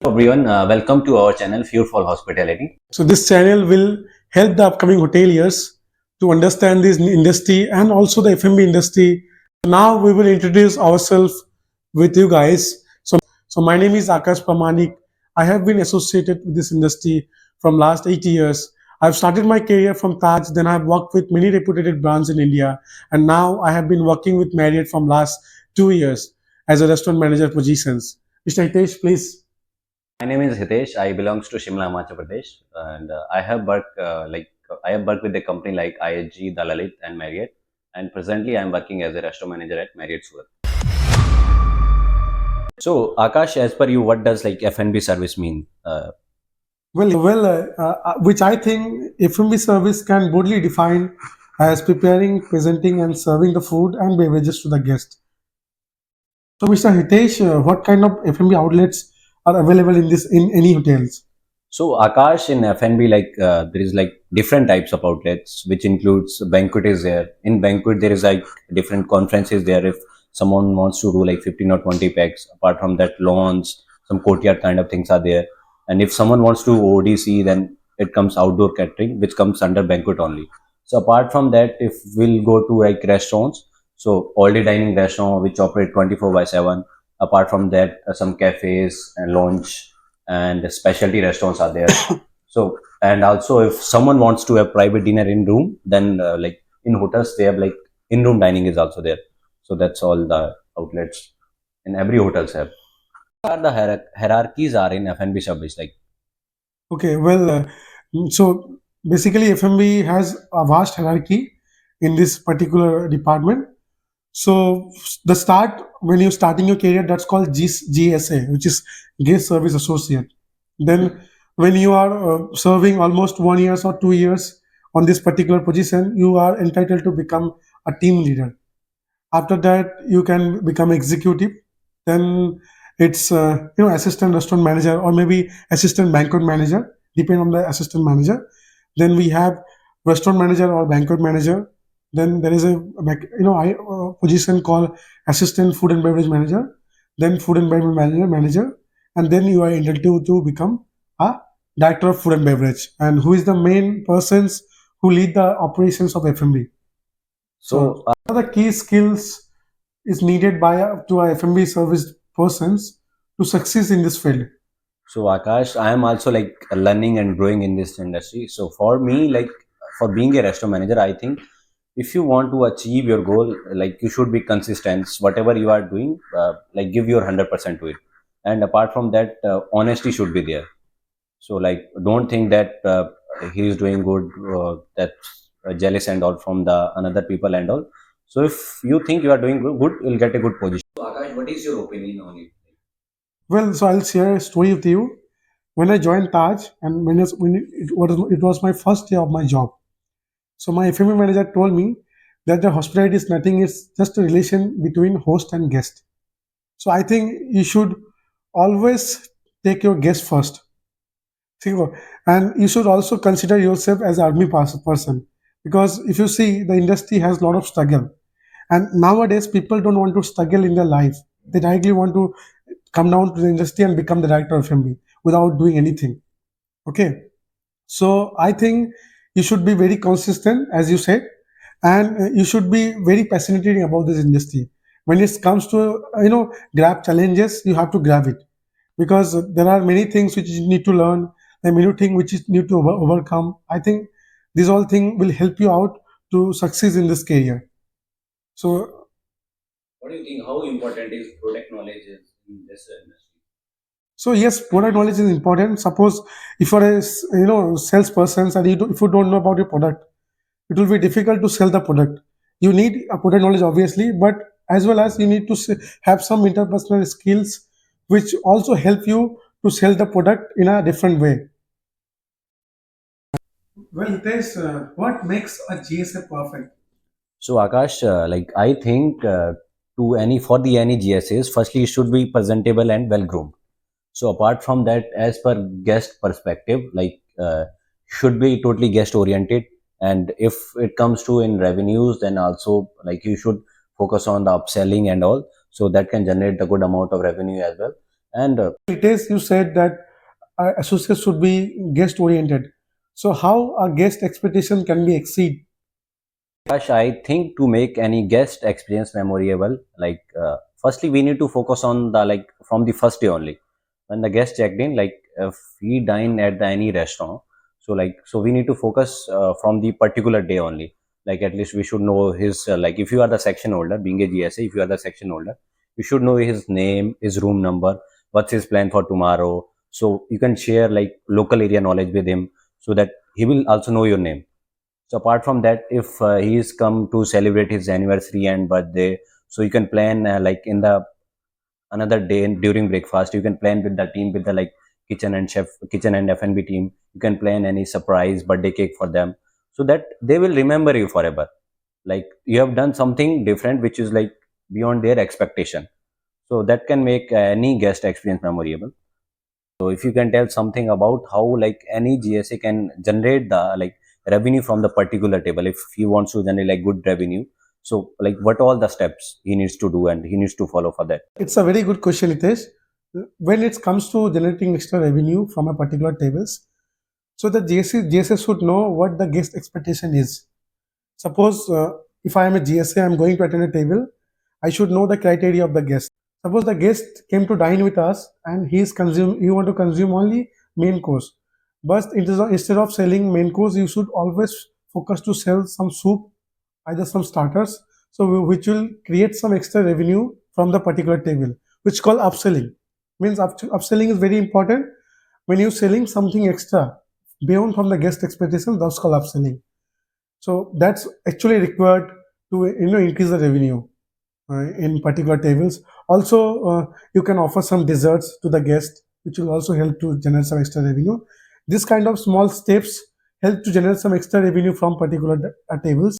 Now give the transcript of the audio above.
Everyone, welcome to our channel Fuel for Hospitality. So this channel will help the upcoming hoteliers to understand this industry and also the F&B industry. Now we will introduce ourselves with you guys. So my name is Akash Pramanik. I have been associated with this industry from last 8 years. I've started my career from Taj, then I've worked with many reputed brands in India, and now I have been working with Marriott from last 2 years as a restaurant manager positions. Mr. Hitesh, please. My name is Hitesh. I belongs to Shimla, Himachal Pradesh, and I have worked with a company like IHG, Dalalit, and Marriott. And presently, I am working as a restaurant manager at Marriott Surat. So, Akash, as per you, what does like F&B service mean? Which I think F&B service can broadly define as preparing, presenting, and serving the food and beverages to the guest. So, Mr. Hitesh, what kind of F&B outlets are available in any hotels? So, Akash, in F&B, there is like different types of outlets, which includes banquet is there. In banquet, there is like different conferences there. If someone wants to do like 15 or 20 packs, apart from that, lawns, some courtyard kind of things are there. And if someone wants to ODC, then it comes outdoor catering, which comes under banquet only. So, apart from that, if we'll go to like restaurants, so all day dining restaurant which operate 24 by 7. Apart from that, some cafes and lounge and specialty restaurants are there. So, and also if someone wants to have private dinner in room, then like in hotels they have like in room dining is also there. So that's all the outlets in every hotels have. What are the hierarchies are in F&B service like? Okay, so basically F&B has a vast hierarchy in this particular department. So the start when you're starting your career, that's called GSA, which is Guest Service Associate. Then when you are serving almost 1 year or 2 years on this particular position, you are entitled to become a team leader. After that, you can become executive. Then it's assistant restaurant manager or maybe assistant banquet manager, depend on the assistant manager. Then we have restaurant manager or banquet manager. Then there is position called assistant food and beverage manager. Then food and beverage manager, and then you are entitled to become a director of food and beverage, and who is the main persons who lead the operations of F&B. So, So what are the key skills is needed by to a F&B service persons to succeed in this field? so Akash, I am also like learning and growing in this industry. So for me, like for being a restaurant manager, I think if you want to achieve your goal, like you should be consistent. Whatever you are doing, like give your 100% to it. And apart from that, honesty should be there. So like, don't think that he is doing good, that's jealous and all from the another people and all. So if you think you are doing good, you'll get a good position. So Akash, what is your opinion on it? Well, so I'll share a story with you. When I joined Taj, and it was my first day of my job. So my F&B manager told me that the hospitality is nothing; it's just a relation between host and guest. So I think you should always take your guest first. See, and you should also consider yourself as an army person, because if you see the industry has a lot of struggle, and nowadays people don't want to struggle in their life. They directly want to come down to the industry and become the director of MB without doing anything. Okay, so I think you should be very consistent, as you said, and you should be very passionate about this industry. When it comes to grab challenges, you have to grab it, because there are many things which you need to learn, and many things which you need to overcome. I think these all things will help you out to succeed in this career. So What do you think? How important is product knowledge in this industry? So yes, product knowledge is important. Suppose if you're a salesperson and if you don't know about your product, it will be difficult to sell the product. You need a product knowledge obviously, but as well as you need to have some interpersonal skills which also help you to sell the product in a different way. Well, Hitesh, what makes a GSA perfect? So Akash, like I think to any for the any GSAs, firstly it should be presentable and well groomed. So apart from that, as per guest perspective, should be totally guest oriented. And if it comes to in revenues, then also like you should focus on the upselling and all, so that can generate the good amount of revenue as well. And It is you said that associates should be guest oriented. So how a guest expectation can be exceed? Gosh, I think to make any guest experience memorable, firstly we need to focus on the like from the first day only. When the guest checked in, like if he dined at any restaurant, so we need to focus from the particular day only. Like at least we should know his like if you are the section holder, being a GSA, if you are the section holder, you should know his name, his room number, what's his plan for tomorrow. So you can share like local area knowledge with him, so that he will also know your name. So apart from that, if he is come to celebrate his anniversary and birthday, so you can plan like in the another day during breakfast, you can plan with the team, with the like kitchen and F&B team. You can plan any surprise birthday cake for them, so that they will remember you forever. Like you have done something different, which is like beyond their expectation. So that can make any guest experience memorable. So if you can tell something about how like any GSA can generate the like revenue from the particular table, if he wants to generate like good revenue, so like what all the steps he needs to do and he needs to follow for that. It's a very good question, Hitesh. When it comes to generating extra revenue from a particular tables, so the GSA should know what the guest expectation is. Suppose if I am a GSA, I'm going to attend a table, I should know the criteria of the guest. Suppose the guest came to dine with us and he want to consume only main course. But instead of selling main course, you should always focus to sell some soup, either some starters, so which will create some extra revenue from the particular table, which called upselling. Means upselling is very important when you're selling something extra beyond from the guest expectation. That's called upselling. So that's actually required to increase the revenue in particular tables. Also, you can offer some desserts to the guest, which will also help to generate some extra revenue. This kind of small steps help to generate some extra revenue from particular tables.